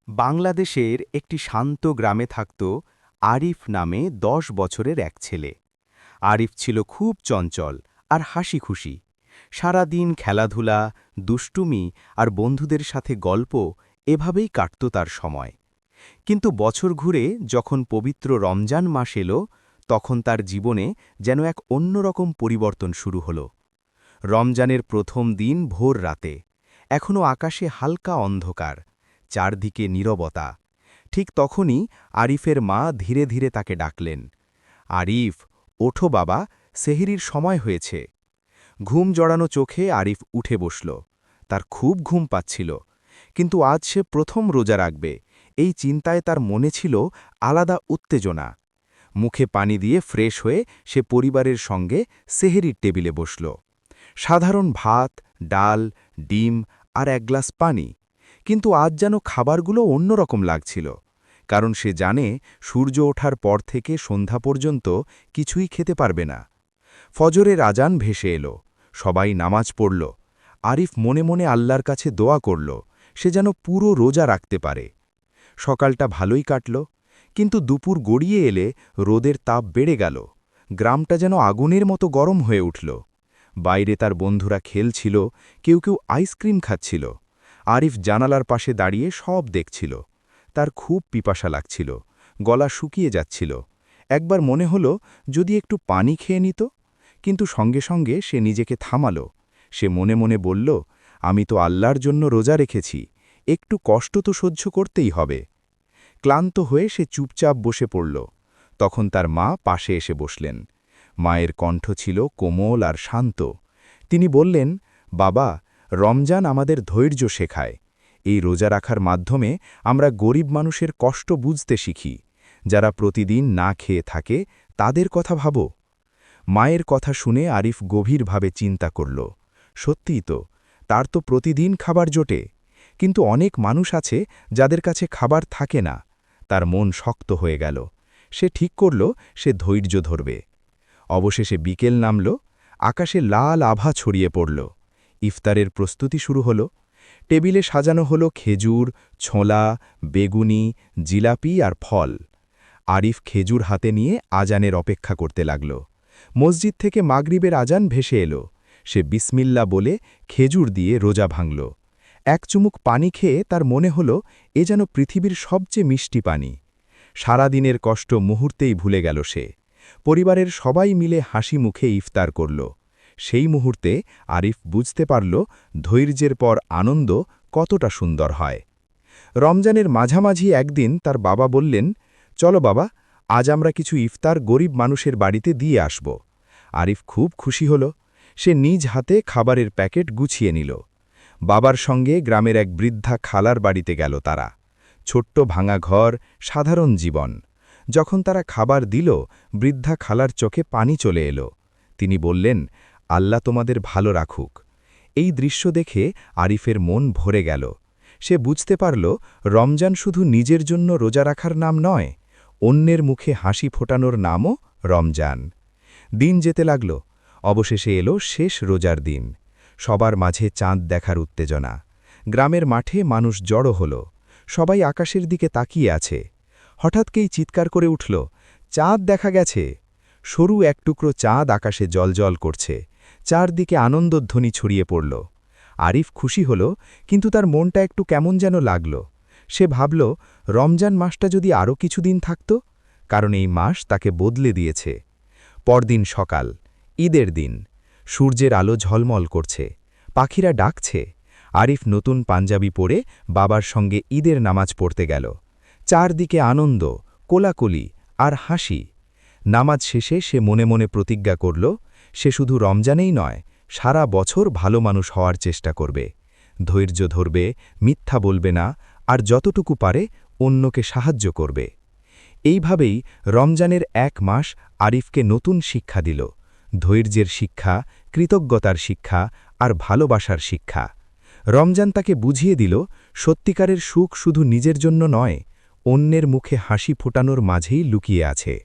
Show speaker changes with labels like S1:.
S1: বাংলাদেশের একটি শান্ত গ্রামে থাকত আরিফ নামে ১০ বছরের এক ছেলে। আরিফ ছিল খুব চঞ্চল আর হাসিখুশি। সারাদিন খেলাধুলা, দুষ্টুমি আর বন্ধুদের সাথে গল্প এভাবেই কাটত তার সময়। কিন্তু বছর ঘুরে যখন পবিত্র রমজান মাস এলো, তখন তার জীবনে যেন এক অন্যরকম পরিবর্তন শুরু হলো। রমজানের প্রথম দিন ভোর রাতে, এখনও আকাশে হালকা অন্ধকার, চারদিকে নীরবতা। ঠিক তখনই আরিফের মা ধীরে ধীরে তাকে ডাকলেন, আরিফ, ওঠো বাবা, সেহরির সময় হয়েছে। ঘুম জড়ানো চোখে আরিফ উঠে বসল। তার খুব ঘুম পাচ্ছিল, কিন্তু আজ সে প্রথম রোজা রাখবে, এই চিন্তায় তার মনে ছিল আলাদা উত্তেজনা। মুখে পানি দিয়ে ফ্রেশ হয়ে সে পরিবারের সঙ্গে সেহরির টেবিলে বসল। সাধারণ ভাত, ডাল, ডিম আর এক গ্লাস পানি। কিন্তু আজ যেন খাবারগুলো অন্যরকম লাগছিল, কারণ সে জানে সূর্য ওঠার পর থেকে সন্ধ্যা পর্যন্ত কিছুই খেতে পারবে না। ফজরের আজান ভেসে এলো, সবাই নামাজ পড়ল। আরিফ মনে মনে আল্লাহর কাছে দোয়া করল, সে যেন পুরো রোজা রাখতে পারে। সকালটা ভালোই কাটল, কিন্তু দুপুর গড়িয়ে এলে রোদের তাপ বেড়ে গেল। গ্রামটা যেন আগুনের মতো গরম হয়ে উঠল। বাইরে তার বন্ধুরা খেলছিল, কেউ কেউ আইসক্রিম খাচ্ছিল। আরিফ জানালার পাশে দাঁড়িয়ে সব দেখছিল। তার খুব পিপাসা লাগছিল, গলা শুকিয়ে যাচ্ছিল। একবার মনে হলো যদি একটু পানি খেয়ে নিত, কিন্তু সঙ্গে সঙ্গে সে নিজেকে থামালো। সে মনে মনে বলল, আমি তো আল্লাহর জন্য রোজা রেখেছি, একটু কষ্ট তো সহ্য করতেই হবে। ক্লান্ত হয়ে সে চুপচাপ বসে পড়ল। তখন তার মা পাশে এসে বসলেন। মায়ের কণ্ঠ ছিল কোমল আর শান্ত। তিনি বললেন, বাবা, রমজান আমাদের ধৈর্য শেখায়। এই রোজা রাখার মাধ্যমে আমরা গরিব মানুষের কষ্ট বুঝতে শিখি। যারা প্রতিদিন না খেয়ে থাকে, তাদের কথা ভাবো। মায়ের কথা শুনে আরিফ গভীরভাবে চিন্তা করল। সত্যিই তো, তার তো প্রতিদিন খাবার জোটে, কিন্তু অনেক মানুষ আছে যাদের কাছে খাবার থাকে না। তার মন শক্ত হয়ে গেল। সে ঠিক করল সে ধৈর্য ধরবে। অবশেষে বিকেল নামল, আকাশে লাল আভা ছড়িয়ে পড়ল। ইফতারের প্রস্তুতি শুরু হল। টেবিলে সাজানো হলো খেজুর, ছোলা, বেগুনি, জিলাপি আর ফল। আরিফ খেজুর হাতে নিয়ে আজানের অপেক্ষা করতে লাগল। মসজিদ থেকে মাগরিবের আজান ভেসে এলো। সে বিসমিল্লা বলে খেজুর দিয়ে রোজা ভাঙল। এক চুমুক পানি খেয়ে তার মনে হল এ যেন পৃথিবীর সবচেয়ে মিষ্টি পানি। সারাদিনের কষ্ট মুহূর্তেই ভুলে গেল সে। পরিবারের সবাই মিলে হাসি মুখে ইফতার করল। সেই মুহূর্তে আরিফ বুঝতে পারল ধৈর্যের পর আনন্দ কতটা সুন্দর হয়। রমজানের মাঝামাঝি একদিন তার বাবা বললেন, চলো বাবা, আজ আমরা কিছু ইফতার গরিব মানুষের বাড়িতে দিয়ে আসব। আরিফ খুব খুশি হল। সে নিজ হাতে খাবারের প্যাকেট গুছিয়ে নিল। বাবার সঙ্গে গ্রামের এক বৃদ্ধা খালার বাড়িতে গেল তারা। ছোট্ট ভাঙা ঘর, সাধারণ জীবন। যখন তারা খাবার দিল, বৃদ্ধা খালার চোখে পানি চলে এলো। তিনি বললেন, আল্লাহ তোমাদের ভালো রাখুক। এই দৃশ্য দেখে আরিফের মন ভরে গেল। সে বুঝতে পারল রমজান শুধু নিজের জন্য রোজা রাখার নাম নয়, অন্যের মুখে হাসি ফোটানোর নামও রমজান। দিন যেতে লাগল। অবশেষে এলো শেষ রোজার দিন। সবার মাঝে চাঁদ দেখার উত্তেজনা। গ্রামের মাঠে মানুষ জড়ো হল। সবাই আকাশের দিকে তাকিয়ে আছে। হঠাৎকেই চিৎকার করে উঠল, চাঁদ দেখা গেছে। সরু এক টুকরো চাঁদ আকাশে জ্বলজ্বল করছে। চারদিকে আনন্দধ্বনি ছড়িয়ে পড়ল। আরিফ খুশি হল, কিন্তু তার মনটা একটু কেমন যেন লাগল। সে ভাবল, রমজান মাসটা যদি আরও কিছুদিন থাকত, কারণ এই মাস তাকে বদলে দিয়েছে। পরদিন সকাল, ঈদের দিন। সূর্যের আলো ঝলমল করছে, পাখিরা ডাকছে। আরিফ নতুন পাঞ্জাবি পরে বাবার সঙ্গে ঈদের নামাজ পড়তে গেল। চারদিকে আনন্দ, কোলাকুলি আর হাসি। নামাজ শেষে সে মনে মনে প্রতিজ্ঞা করল, সে শুধু রমজানেই নয়, সারা বছর ভালো মানুষ হওয়ার চেষ্টা করবে। ধৈর্য ধরবে, মিথ্যা বলবে না, আর যতটুকু পারে অন্যকে সাহায্য করবে। এইভাবেই রমজানের এক মাস আরিফকে নতুন শিক্ষা দিল। ধৈর্যের শিক্ষা, কৃতজ্ঞতার শিক্ষা আর ভালোবাসার শিক্ষা। রমজান তাকে বুঝিয়ে দিল, সত্যিকারের সুখ শুধু নিজের জন্য নয়, অন্যের মুখে হাসি ফোটানোর মাঝেই লুকিয়ে আছে।